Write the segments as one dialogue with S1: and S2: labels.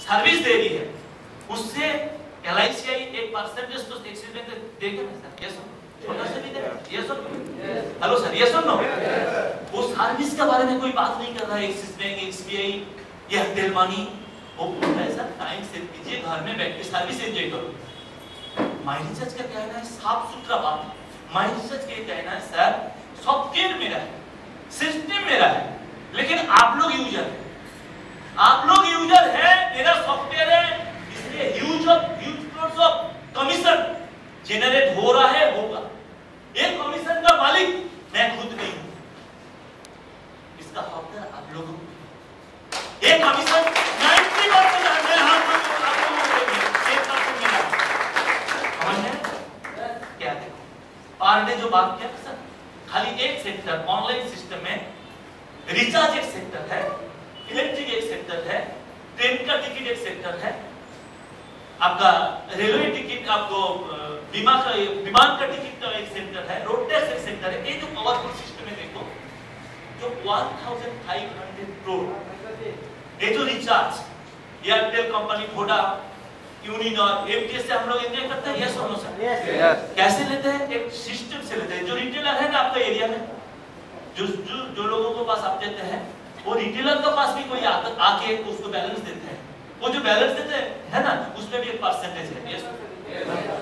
S1: Service दे रही है उससे LIC एक परसेंटेज तो एक्सिस बैंक देगा ना सर? यस छोटा सा भी देगा? यस और हेलो सर, यस और नो? वो सर्विस के बारे में कोई बात नहीं कर रहा है। एक्सिस बैंक, SBI या एयरटेल मनी, वो बोलता है सर टाइम सेव कीजिए, घर में बैठ के सर्विस एंजॉय करो। माय रिचार्ज का कहना है साफ सुथरा बात। माय रिचार्ज का कहना है सर सॉफ्टवेयर मेरा है, सिस्टम मेरा है, लेकिन आप लोग यूजर है, आप लोग यूजर है, मेरा सॉफ्टवेयर है, इसलिए huge floats of commission generate हो रहा है, होगा। एक कमीशन का मालिक मैं खुद नहीं हूं, इसका हकदार आप लोगों को। एक कमीशन 90% है, हम लोग 1% मिला। समझ क्या? देखो पार ने जो बात किया सर, खाली एक सेक्टर ऑनलाइन सिस्टम में रिचार्ज एक सेक्टर है, इलेक्ट्रिक एक सेक्टर है, ट्रेन का टिकट एक सेक्टर है, आपका रेलवे टिकट, आपको विमान का टिकट का एक सेक्टर है, रोड टैक्स एक सेक्टर है। ये जो पावरफुल सिस्टम है देखो, जो 1500 करोड़ ये जो recharge Airtel company, Voda, Uninor, MTS से हम लोग एंजॉय करते हैं। यस और नो सर? कैसे लेते हैं? एक सिस्टम से लेते हैं। जो रिटेलर है ना आपका एरिया में, जो लोगों के पास आप देते हैं, वो रिटेलर के पास भी कोई आके उसको बैलेंस देते हैं। वो जो बैलेंस देते हैं ना, उसमें भी एक परसेंटेज है। यस,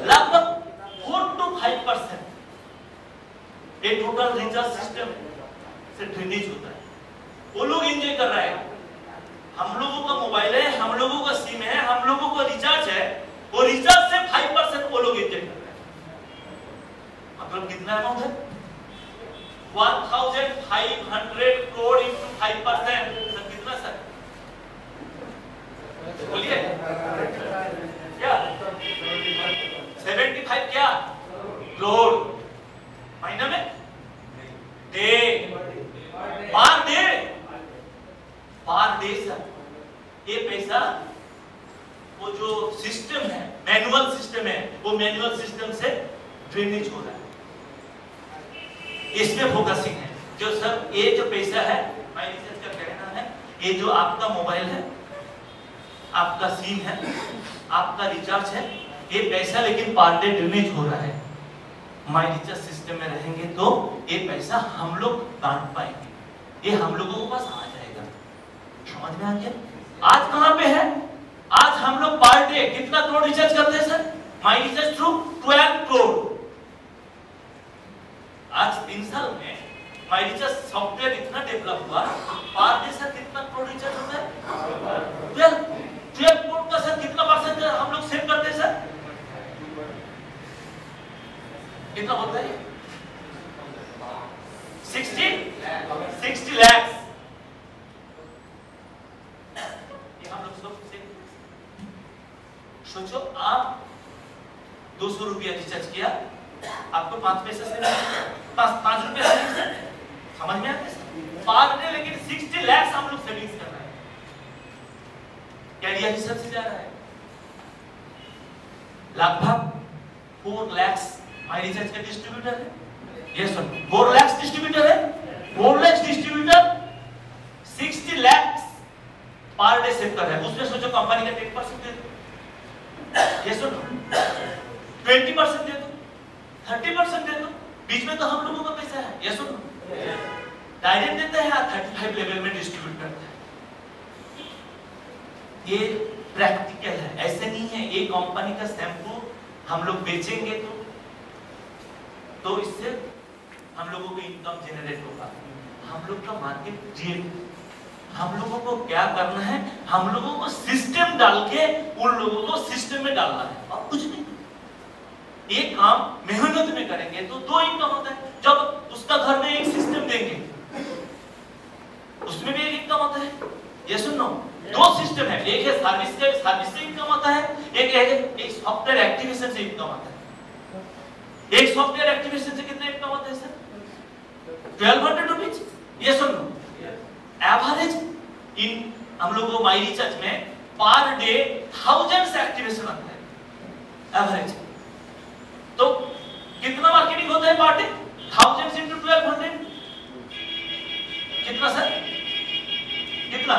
S1: लगभग 4 to 5% ये टोटल रिचार्ज सिस्टम से ड्रेनेज होता है। वो लोग एंजॉय कर रहे हैं। हम लोगों का मोबाइल है, हम लोगों का सिम है, हम लोगों का रिचार्ज है, वो रिचार्ज से 5% वो लोग एंजॉय कर रहे हैं। मतलब कितना अमाउंट है? 1500 करोड़ into 5%, सर कितना सर? बोलिए क्या? 75 क्या करोड़ महीने में? Day per day sir. ये पैसा वो जो सिस्टम है, मैनुअल सिस्टम है, वो मैनुअल सिस्टम से ड्रेनेज हो रहा है। इसमें फोकसिंग है। जो सर ये जो पैसा है, माय रिचार्ज का कहना है, ये जो आपका मोबाइल है, आपका सिम है, आपका रिचार्ज है, ये पैसा लेकिन पर डे ड्रेनेज हो रहा है। माय रिचार्ज सिस्टम में रहेंगे तो ये पैसा हम लोग बांट पाएंगे, ये हम लोगों के पास आ जाएगा। समझ में आ गया? आज कहां पे है? आज हम लोग पर डे कितना करोड़ रिचार्ज करते हैं sir? My recharge through 12 crore. आज 3 साल में माय रिचार्ज सॉफ्टवेयर इतना डेवलप हुआ, पर डे सर कितना करोड़ रिचार्ज होता है? 12 करोड़ का सर कितना परसेंट हम लोग सेव करते हैं सर? कितना होता है? 60 लाख। ये हम लोग सब सोचो, आप 200 रुपया रिचार्ज किया, आपको 5 पैसे से 5 रुपया से समझ में आता है? पर डे लेकिन 60 लाख हम लोग सेविंग्स कर रहे हैं। क्या ये हिसाब से जा रहा है? लगभग 4 लाख माय रिचार्ज का डिस्ट्रीब्यूटर है। यस सर, 4 लाख डिस्ट्रीब्यूटर है। 4 lakh distributor 60 lakh per day save कर रहा है। उसमें सोचो कंपनी का 10% दे दो, यस सर, 20% दे दो, 30% दे दो, बीच में तो हम लोगों का पैसा है। यस सर, डायरेक्ट देता है या 35 लेवल में डिस्ट्रीब्यूट करता है। ये प्रैक्टिकल है, ऐसे नहीं है ये कंपनी का शैम्पू हम लोग बेचेंगे तो इससे हम लोगों को इनकम जनरेट होगा। हम लोग का मार्केट क्रिएट, हम लोगों को क्या करना है? हम लोगों को सिस्टम डाल के उन लोगों को सिस्टम में डालना है और कुछ नहीं। एक काम मेहनत में करेंगे तो 2 इनकम होता है। जब उसका घर में एक सिस्टम देंगे, उसमें भी एक इनकम होता है। ये सुनो, 2 सिस्टम है, एक है सर्विस से इनकम आता है, एक सॉफ्टवेयर एक्टिवेशन से इनकम आता है। एक सॉफ्टवेयर एक्टिवेशन से कितना इनकम होता है सर? 1200 रुपीज। ये सुनो, एवरेज इन हम लोगों को माय रिचार्ज में पर डे 1000 एक्टिवेशन आता है एवरेज। तो कितना मार्केटिंग होता है पर डे? 1000 into 1200 कितना सर? कितना?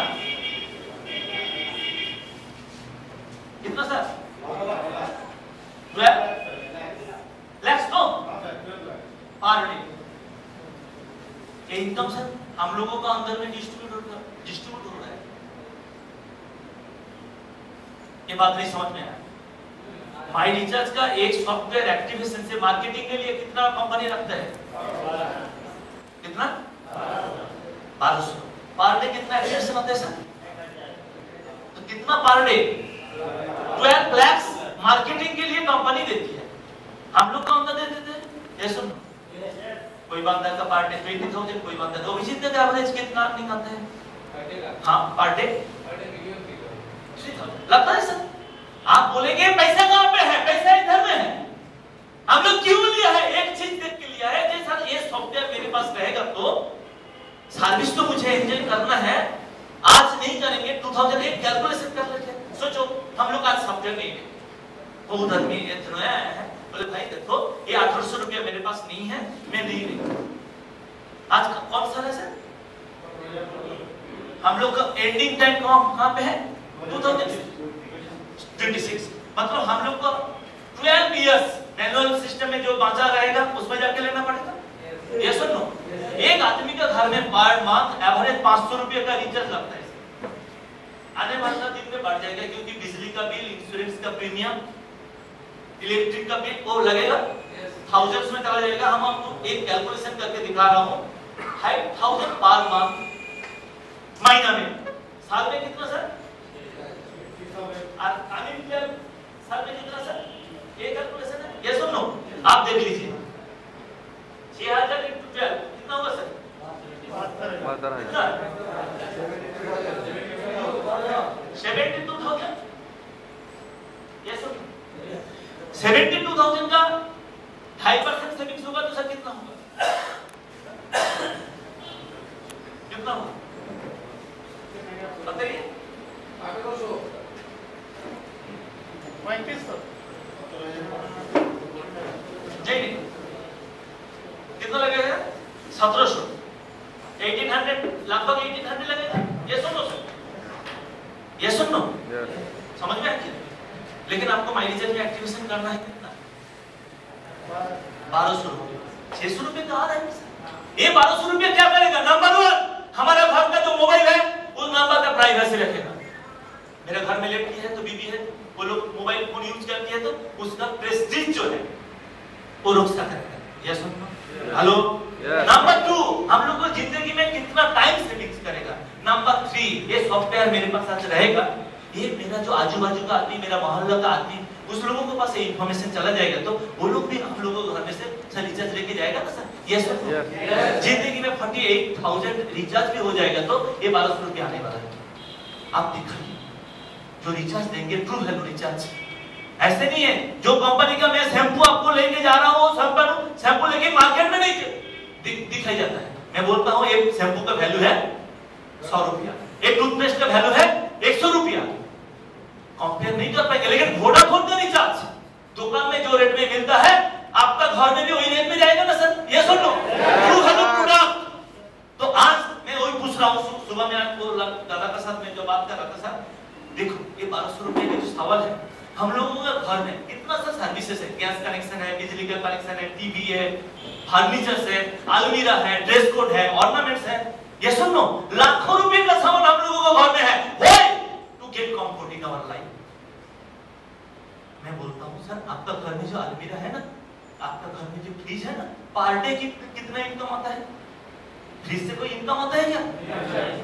S1: कितना sir? 12 lakhs no per day। ये इनकम सर हम लोगों का अंदर में डिस्ट्रीब्यूट हो रहा है। ये बात नहीं समझ में आया? माई रिचार्ज का एक सॉफ्टवेयर एक्टिवेशन से मार्केटिंग के लिए कितना कंपनी रखता है? कितना? 1200 पर डे। कितना एक्टिवेशन होता है सर? तो कितना पर डे? 12 lakhs मार्केटिंग के लिए कंपनी देती है। हम लोग कौन सा देते थे? ये सुनो, कोई बंदा का पर डे 20,000, कोई बंदा का अभिजीत का एवरेज कितना निकलता है? हाँ पर डे 3,000 लगता है सर। आप बोलेंगे पैसा कहाँ पे है? पैसा इधर में है। हम लोग क्यों लिया है? एक चीज देख के लिया है कि सर ये सॉफ्टवेयर मेरे पास रहेगा तो सर्विस तो मुझे एंजॉय करना है। आज नहीं करेंगे 2008 कैलकुलेशन कर लेते हैं। सोचो हम लोग आज सॉफ्टवेयर नहीं है, बहुत आदमी इतना है बोले भाई देखो ये 1800 रुपया मेरे पास नहीं है, मैं नहीं लूंगा। आज का कौन सा है सर? हम लोग का एंडिंग टाइम कहाँ पे है? 2026। मतलब हम लोग को 12 इयर्स मैनुअल सिस्टम में जो बांचा रहेगा उसमें जाके लेना पड़ेगा। ये सुनो, एक आदमी का घर में पर मंथ एवरेज 500 रुपये का रिचार्ज लगता है। आने वाला दिन में बढ़ जाएगा क्योंकि बिजली का बिल, इंश्योरेंस का प्रीमियम, इलेक्ट्रिक का बिल वो लगेगा, थाउजेंड्स में चला जाएगा। हम आपको एक कैलकुलेशन करके दिखा रहा हूँ। 5,000 पर मंथ महीना में, साल में कितना सर? साल में कितना सर? ये कैलकुलेशन है। ये सुनो आप देख लीजिए, 6,000 into 12 कितना होगा सर? 72,000। ये सुनो 72,000 का 2.5% सेविंग्स होगा तो सर कितना होगा? कितना होगा बताइए? 35 नहीं कितना लगेगा? 1700, 1800, लगभग 1800 लगेगा। ये सुनो सर, ये सुनो समझ में आया? लेकिन आपको माई रिचार्ज में एक्टिवेशन करना है कितना? 1200 रुपये। 600 रुपये का आ रहा है सर। ये 1200 रुपये क्या करेगा? नंबर 1 हमारा घर का जो मोबाइल है उस नंबर का प्राइवेसी रखेगा। मेरे घर में लड़की है तो बीबी है, वो लोग मोबाइल फोन यूज करती है तो उसका प्रेस्टीज जो है वो रक्षा करेगा। ये सुनो हेलो। नंबर 2 हम लोग को जिंदगी में कितना टाइम सेविंग्स करेगा। नंबर 3 ये सॉफ्टवेयर मेरे पास आज रहेगा, ये मेरा जो आजू बाजू का आदमी, मेरा मोहल्ला का आदमी, उस लोगों के पास ये इंफॉर्मेशन चला जाएगा तो वो लोग भी हम लोगों को घर में से रिचार्ज लेके जाएगा ना सर। ये सर जिंदगी में 48,000 रिचार्ज भी हो जाएगा तो ये 1200 रुपये आने वाला है। आप दिखाइए जो रिचार्ज देंगे ट्रू वैल्यू रिचार्ज। ऐसे नहीं है जो कंपनी का मैं शैम्पू आपको लेके जा रहा हूँ, शैम्पू लेके मार्केट में नहीं दिखाई जाता है। मैं बोलता हूँ एक शैम्पू का वैल्यू है 100 रुपया, एक टूथपेस्ट का वैल्यू है 100 रुपया। कंपेयर नहीं कर पाएंगे। लेकिन वोडाफोन का रिचार्ज दुकान में जो रेट में मिलता है आपका घर में भी वही रेट में जाएगा ना सर। ये सुनो ट्रू वैल्यू प्रोडक्ट। तो आज मैं वही पूछ रहा हूँ, सुबह में आपको दादा का साथ में जो बात कर रहा था सर, देखो ये 1200 रुपये का जो सवाल है, हम लोगों का घर में कितना सा सर्विसेज है, गैस कनेक्शन है, बिजली का कनेक्शन है, टीवी है, फर्नीचर है, अलमीरा है, ड्रेस कोड है, ऑर्नामेंट्स है। ये सुनो लाखों रुपए का सामान हम लोगों को घर में है। Why to get comfort in our life. मैं बोलता हूँ सर आपका घर में जो अलमीरा है ना, आपका घर में जो फ्रिज है ना, पर डे की कितना इनकम आता है? फ्रिज से कोई इनकम आता है क्या?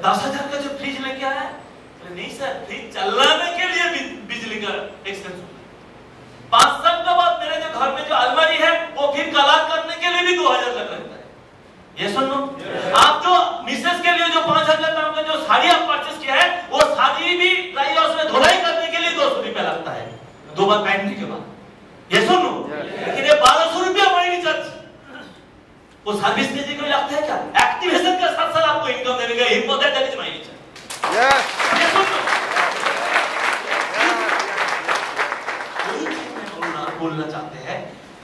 S1: 10,000 का जो फ्रिज लेके आया है, नहीं सर फ्रिज चलाने के लिए बिजली का एक्सपेंस। 5 साल के बाद मेरे जो घर में जो अलमारी है वो फिर कलर करने के लिए भी 2,000 लग रहता है। ये सुनो आप जो मिसेस के लिए जो 5,000 नाम का जो साड़ी आप परचेस किया है, वो साड़ी भी ड्राई हाउस में धुलाई करने के लिए 200 रुपया लगता है 2 बार पहनने के बाद। ये सुनो लेकिन ये 1200 रुपया माई रिचार्ज वो सर्विस देने के लिए लगता है क्या? एक्टिवेशन के साथ साथ आपको इनकम देने का हिम्मत है, दैट इज माई रिचार्ज। बोलना चाहते हैं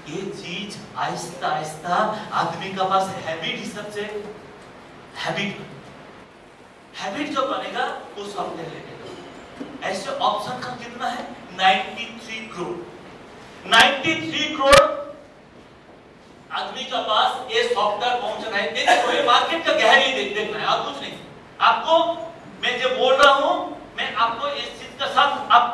S1: ये चीज आहिस्ता आहिस्ता आदमी का पास हैबिट ही सबसे हैबिट जो बनेगा वो सॉफ्टवेयर लेगा। ऐसे ऑप्शन का कितना है 93 करोड़। 93 करोड़ आदमी का पास ये सॉफ्टवेयर पहुंचना है। देखो ये मार्केट का गहराई देखना है, आप कुछ नहीं। आपको मैं जो बोल रहा हूं, मैं आपको इस चीज का साथ आप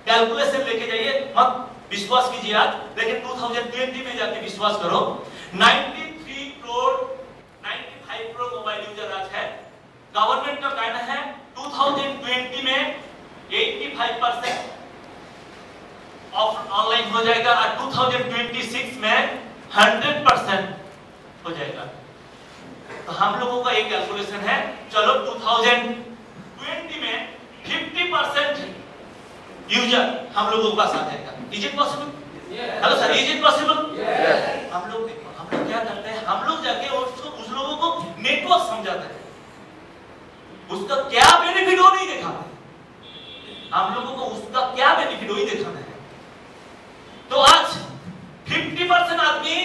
S1: कैलकुलेशन लेके जाइए, मत विश्वास कीजिए आज, लेकिन 2020 में जाके विश्वास करो। 93 करोड़ 95 करोड़ मोबाइल यूजर आज है। गवर्नमेंट का कहना है 2020 में 85% ऑनलाइन हो जाएगा और 2026 में 100% हो जाएगा। तो हम लोगों का एक कैलकुलेशन है, चलो 2020 में 50% यूजर हम लोगों के पास आ जाएगा। Is it possible? Hello sir, is it possible? हम लोग देखो, हम लोग क्या करते हैं, हम लोग जाके उस लोगों को नेटवर्क समझाते हैं, उसका क्या बेनिफिट वो नहीं दिखाते। हम लोगों को उसका क्या बेनिफिट वही दिखाना है। तो आज 50% आदमी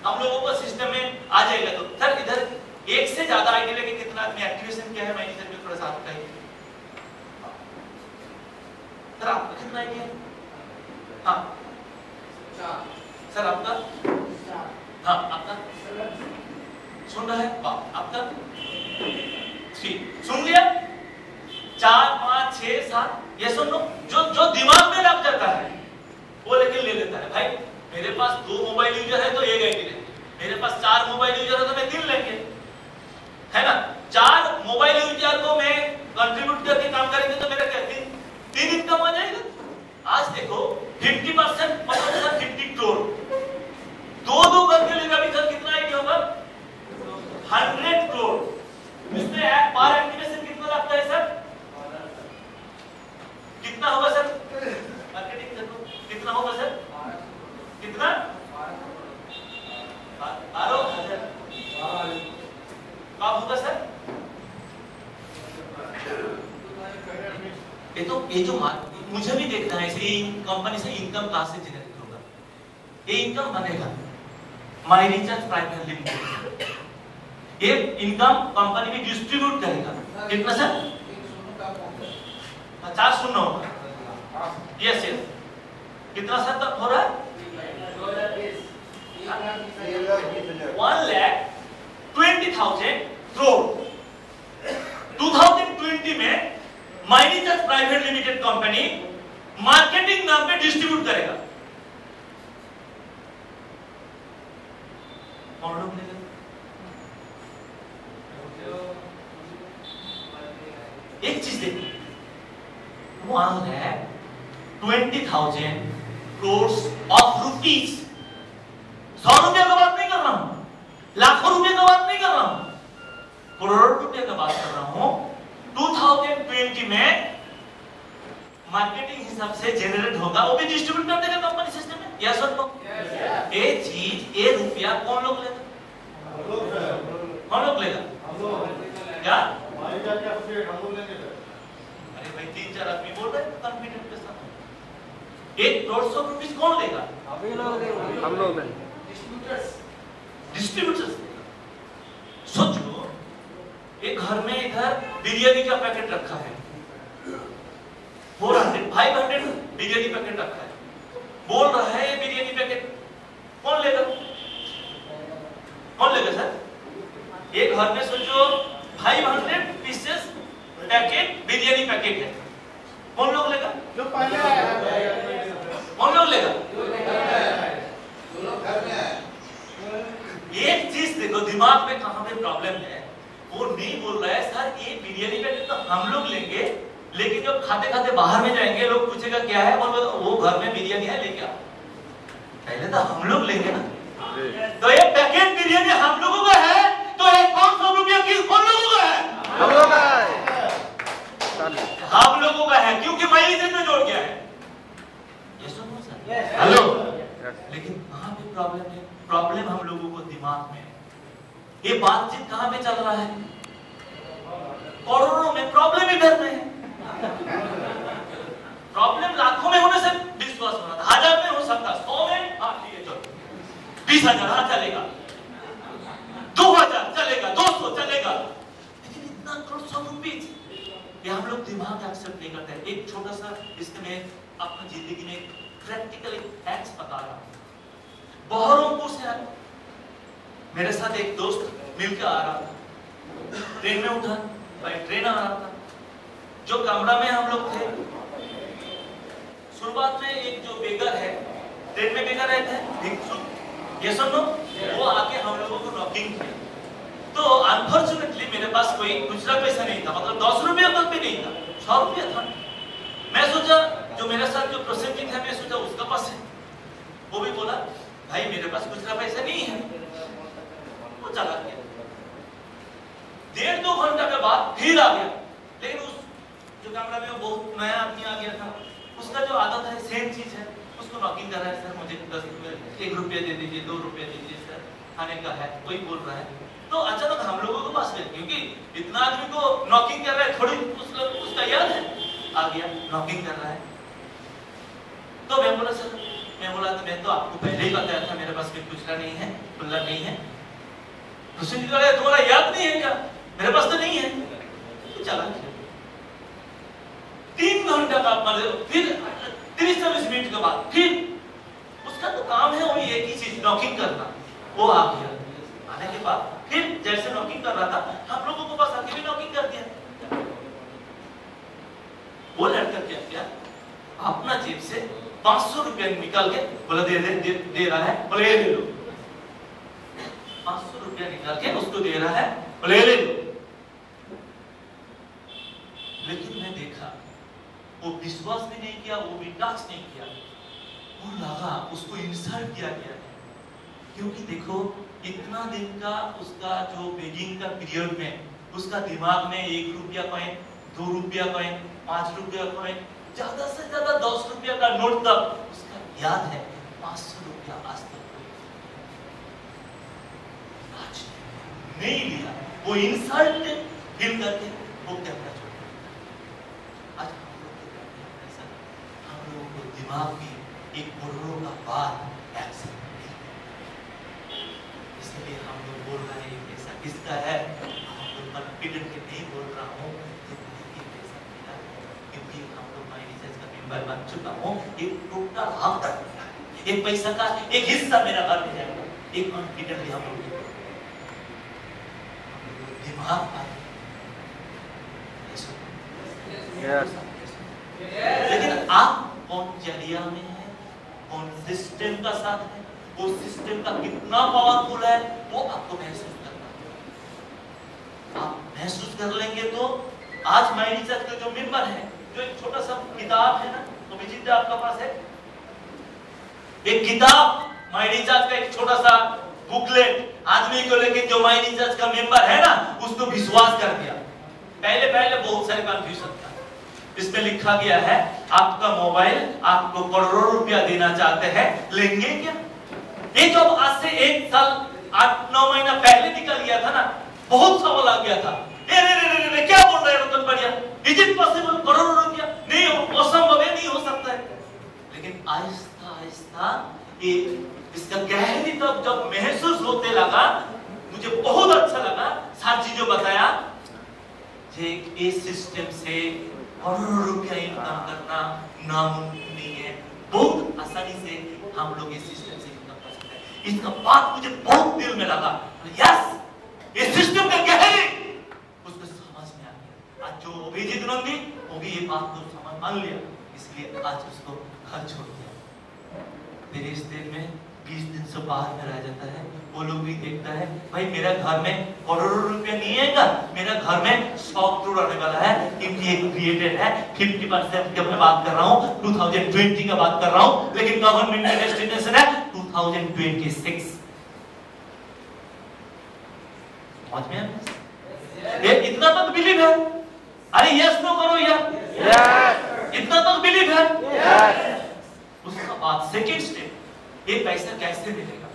S1: हम लोगों को सिस्टम में आ जाएगा। तो सर इधर एक से ज्यादा आईडी लेके कितना आदमी एक्टिवेशन किया है मैनेजर में, थोड़ा सा आपका ही सर, आपका कितना आईडी है? हाँ सर, आपका हाँ, आपका सुन रहा है? आपका 3 सुन लिया? 4 5 6 7 ये सुन लो, जो दिमाग में लग जाता है वो लेके ले लेता है। भाई मेरे पास 2 मोबाइल यूजर है तो एक आईडी लेंगे, मेरे पास 4 मोबाइल यूजर है तो मैं 3 लेंगे, है ना। 4 मोबाइल यूजर को मैं कंट्रीब्यूट करके काम करेंगे तो मेरा क्या 3 इनकम आ जाएगा। आज देखो 50% मतलब 50 करोड़, 2 करके लेगा भी सर कितना आईडी होगा 100 करोड़। इसमें पर एक्टिवेशन कितना लगता है सर? कितना होगा सर? मार्केटिंग कितना होगा सर? कितना? 12,000 कब होगा सर? ये जो मुझे भी देखना है इसे कंपनी से इनकम कहां से जनरेट होगा। ये इनकम बनेगा माई रिचार्ज प्राइवेट लिमिटेड, ये इनकम कंपनी में डिस्ट्रीब्यूट करेगा। कितना सर? 50 शून्य होगा। यस यस, कितना सर तक हो रहा है? 1,20,000 करोड़ 2020 में माइनिचर्स प्राइवेट लिमिटेड कंपनी मार्केटिंग नाम पे डिस्ट्रीब्यूट करेगा। कौन लोग लेगा? एक चीज देखो, वो है 20,000 करोड़ ऑफ रुपीज। 100 रुपया का बात नहीं कर रहा हूं, लाखों रुपए का बात नहीं कर रहा हूं, करोड़ों रुपए का बात कर रहा हूं। 2020 में मार्केटिंग हिसाब से जनरेट होगा, वो भी डिस्ट्रीब्यूट कर देगा कंपनी सिस्टम में। यस और नो? ये चीज, ये रुपया कौन लोग लेगा? कौन लोग लेगा? क्या? अरे भाई 3-4 आदमी बोल रहे हैं कॉन्फिडेंट के साथ। 1,200 रुपीस कौन लेगा? हम लोग डिस्ट्रीब्यूटर्स। सोचो एक घर में इधर बिरयानी का पैकेट रखा है, 400-500 बिरयानी पैकेट रखा है, बोल रहा है ये बिरयानी पैकेट कौन लेगा? कौन लेगा सर? एक घर में सोचो 500 पीसेस पैकेट बिरयानी पैकेट है, कौन लोग लेगा? जो पहले कौन लोग लेगा? एक चीज देखो दिमाग में कहां पे प्रॉब्लम है, वो नहीं बोल रहा है सर ये बिरयानी पैकेट तो हम लोग लेंगे, लेकिन जब खाते खाते बाहर में जाएंगे लोग पूछेगा क्या है, बोलो वो घर में बिरयानी है लेके आओ। पहले तो हम लोग लेंगे ना, तो ये पैकेट बिरयानी हम लोगों का है, तो 1,500 रुपया की कौन लोगों का है? हम लोगों का है, हम लोगों का है, क्योंकि माइलेज में जोड़ गया है। ये सुनो सर, हेलो। लेकिन कहां पे प्रॉब्लम है? प्रॉब्लम हम लोगों को दिमाग में है। ये बातचीत कहां पे चल रहा है? करोड़ों में, प्रॉब्लम इधर में है। प्रॉब्लम लाखों में होने से विश्वास होना था, 1000 में हो सकता, 100 में हाँ ठीक है चलो, 20,000 हाँ चलेगा, 2,000 चलेगा, 200 चलेगा, लेकिन इतना करोड़ 100 रुपीज ये हम लोग दिमाग एक्सेप्ट नहीं करते हैं। एक छोटा सा इसमें मैं अपनी जिंदगी में प्रैक्टिकल फैक्ट्स बता रहा हूँ। बहरमपुर से मेरे साथ एक दोस्त मिलकर आ रहा था, ट्रेन में उठा, भाई ट्रेन आ रहा था, जो कमरा में हम लोग थे, शुरुआत में एक जो बेगर है, ट्रेन में बेगर रहते हैं, भिक्षुक, ये सुनो, वो आके हम लोगों को नॉकिंग किया। तो अनफॉर्चुनेटली मेरे पास कोई दूसरा पैसा नहीं था, मतलब 10 रुपया तक भी नहीं था, 100 रुपया था। मैं सोचा जो मेरे साथ जो प्रोसेसिंग है, मैं सोचा उसका पास है, वो भी बोला भाई मेरे पास दूसरा पैसा नहीं है, वो चला गया। 1.5-2 घंटा के बाद फिर आ गया, लेकिन उस जो कमरा में बहुत नया आदमी आ गया था, उसका जो आदत है सेम चीज है, उसको नॉकिंग कर रहा है, सर मुझे 1 रुपया दे दीजिए, 2 रुपया दे दीजिए सर, खाने का है, कोई बोल रहा है। तो अचानक हम लोगों के पास गए, क्योंकि इतना आदमी को नॉकिंग कर रहा है, थोड़ी उसका याद है, आ गया नॉकिंग कर रहा है। तो मैं बोला सर, तो मैं तो आपको पहले ही बताया था मेरे पास कोई खुचरा नहीं है, खुल्ला नहीं है। उसने कहा तुम्हारा याद नहीं है क्या? मेरे पास तो नहीं है। तो चला 3 घंटा का मतलब, फिर 30-40 मिनट के बाद फिर उसका तो काम है वही एक ही चीज, नॉकिंग करना। वो आ गया, आने के बाद फिर जैसे नॉकिंग कर रहा था, हम लोगों को पास आके भी नॉकिंग कर दिया। वो लड़का क्या किया, अपना जेब से 500 रुपया निकाल के बोला दे रहा है, बोले ले लो। 500 रुपया निकाल के उसको दे रहा है, बोले ले लो। लेकिन मैं देखा वो विश्वास भी नहीं किया, वो भी टच नहीं किया, वो लगा उसको इंसल्ट किया गया है। क्योंकि देखो इतना दिन का उसका जो बेगिंग का पीरियड में उसका दिमाग में 1 रुपया कॉइन, 2 रुपया कॉइन, 5 रुपया कॉइन, ज्यादा से ज्यादा 10 रुपया का नोट तक उसका याद है। 500 रुपया आज तक नहीं लिया, वो इंसल्ट फील करके वो कैमरा छोड़ दिया। आज हम लोगों को दिमाग में 1 करोड़ का बात एक्सेप्ट, इसलिए हम लोग बोल रहे हैं पैसा किसका है, हम लोग कॉन्फिडेंट के नहीं बोल रहा हूँ बन चुका हूँ, एक टोटल हक तक एक पैसा का एक हिस्सा मेरा घर में जाएगा, एक कॉन्फिडेंटली हम लोग दिमाग पर। लेकिन आप कौन जरिया में है, कौन सिस्टम का साथ है, वो सिस्टम का कितना पावरफुल है वो आपको महसूस करना है। आप महसूस कर लेंगे तो आज माइंड रिसर्च का जो मेंबर है, जो एक छोटा सा किताब है ना, तो विजित आपका पास है एक किताब माय रिचार्ज का, एक छोटा सा बुकलेट आदमी को लेके जो माय रिचार्ज का मेंबर है ना, उसको विश्वास कर दिया। पहले बहुत सारे कंफ्यूजन था। इसमें लिखा गया है आपका मोबाइल आपको करोड़ों रुपया देना चाहते हैं, लेंगे क्या? ये जब आज से 1 साल 8-9 महीना पहले निकल गया था ना, बहुत सवाल आ गया था, रे क्या बोल रहे हो रतन बढ़िया, इज इट पॉसिबल, करोड़ों रुपया नहीं हो, असंभव है, नहीं हो सकता है। लेकिन आहिस्ता आहिस्ता इसका गहरी तब जब महसूस होते लगा, मुझे बहुत अच्छा लगा, सारी चीजें बताया कि इस सिस्टम से करोड़ों रुपया इनकम करना नामुमकिन नहीं है, बहुत आसानी से हम लोग इस सिस्टम से इनकम कर सकते हैं। इसका बात मुझे बहुत दिल में लगा, यस इस सिस्टम का गहरी उसको समझ में आ गया। आज जो अभिजीत नंदी वो भी ये बात को समझ मान लिया, इसलिए आज उसको घर छोड़ दिया। मेरे इस दिन में 20 दिन से बाहर में रह जाता है, वो लोग भी देखता है भाई मेरा घर में करोड़ों रुपया नहीं आएगा, मेरा घर में 100 करोड़ आने वाला है, क्योंकि ये क्रिएटेड है। 50% की मैं बात कर रहा हूँ, 2020 का बात कर रहा हूँ, लेकिन गवर्नमेंट का डेस्टिनेशन है 2026। समझ में ये इतना तक बिलीव है? अरे यस नो करो यार, यस इतना तक बिलीव है, यस। उसका बाद सेकंड स्टेप, ये पैसा कैसे मिलेगा?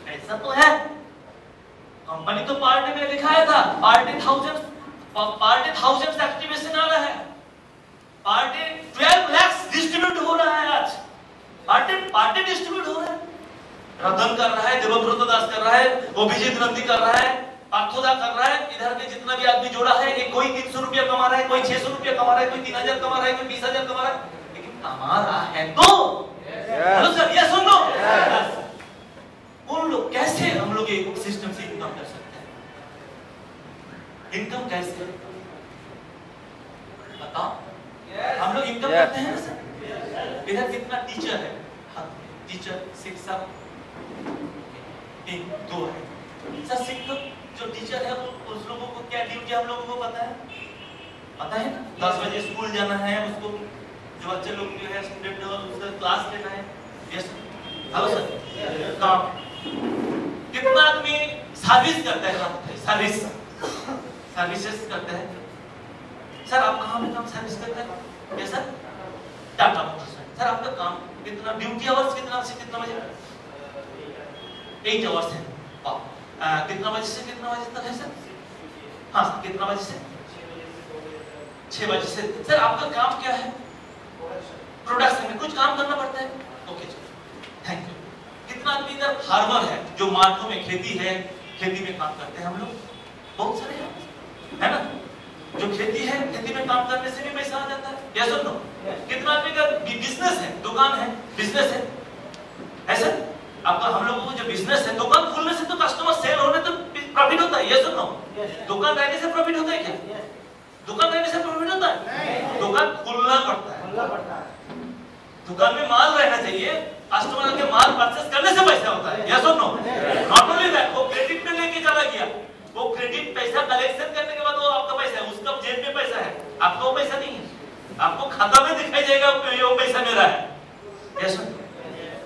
S1: पैसा तो है, कंपनी तो पार्टी में दिखाया था, पार्टी थाउजेंड्स एक्टिवेशन आ रहा है, पार्टी 12 लाख डिस्ट्रीब्यूट हो रहा है आज, पार्टी डिस्ट्रीब्यूट हो रहा है, रतन कर रहा है, देवव्रत दास कर रहा है, अभिजीत नंदी कर रहा है, बापचोदा कर रहा है, इधर के जितना भी आदमी जोड़ा है, एक कोई 300 रुपया कमा रहा है, कोई 600 रुपया कमा रहा है, कोई 3000 कमा रहा है, कोई 20,000 कमा रहा है, लेकिन कमा रहा है तो हेलो सर, ये सुन लो, उन लोग कैसे हम लोग एक सिस्टम से इनकम कर सकते हैं? इनकम कैसे बताओ? हम लोग इनकम करते हैं ना सर? इधर कितना टीचर है? टीचर, शिक्षक, 2 है सर। शिक्षक जो टीचर है उस लोगों को क्या ड्यूटी हम लोगों को पता है? पता है ना? 10 बजे स्कूल जाना है, उसको जो बच्चे लोग जो है स्टूडेंट है उसका क्लास लेना है। Yes hello sir. काम कितना आदमी सर्विस करता है? सर्विसेज करता है सर। आप कहाँ में काम सर्विस करते हैं? Yes sir, Tata Motors. Sir आपका काम कितना, ड्यूटी आवर्स कितना से कितना बजे? 8 आवर्स है। कितना बजे से कितना बजे तक है सर? हाँ, कितना बजे से? 6 बजे से। सर आपका काम क्या है? प्रोडक्शन में कुछ काम करना पड़ता है। Okay thank you. कितना आदमी इधर फार्मर है जो माठों में खेती है, खेती में काम करते हैं हम लोग, बहुत सारे हैं, है ना? जो खेती है, खेती में काम करने से भी पैसा आ जाता है। यस और नो? कितना आदमी का बिजनेस है, दुकान है, बिजनेस है, ऐसा आपका हम लोगों को जो बिजनेस है, दुकान खुलने से तो कस्टमर सेल होने तो प्रॉफिट होता है। यस और नो? दुकान रहने से प्रॉफिट होता है क्या? दुकान रहने से प्रॉफिट होता है? दुकान खुलना पड़ता है। दुकान में माल रहना चाहिए, कस्टमर के माल परचेस करने से पैसा होता है। यस और नो? नॉट ओनली दैट, वो क्रेडिट पे लेके चला गया, वो क्रेडिट पैसा कलेक्शन करने के बाद वो आपका पैसा है, उसका जेब में पैसा है, आपका वो पैसा नहीं है। आपको खाता में दिखाई जाएगा वो पैसा मेरा है। यस और नो?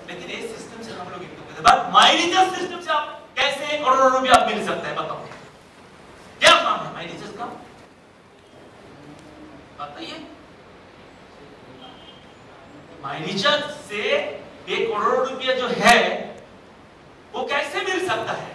S1: लेकिन इस सिस्टम से हम लोग इनको कहते हैं, बट माई रिचार्ज सिस्टम से आप कैसे करोड़ों रुपया आप मिल सकता है? बताओ क्या काम है माई रिचार्ज का? बताइए। माई रिचार्ज से 1 करोड़ रुपया जो है वो कैसे मिल सकता है?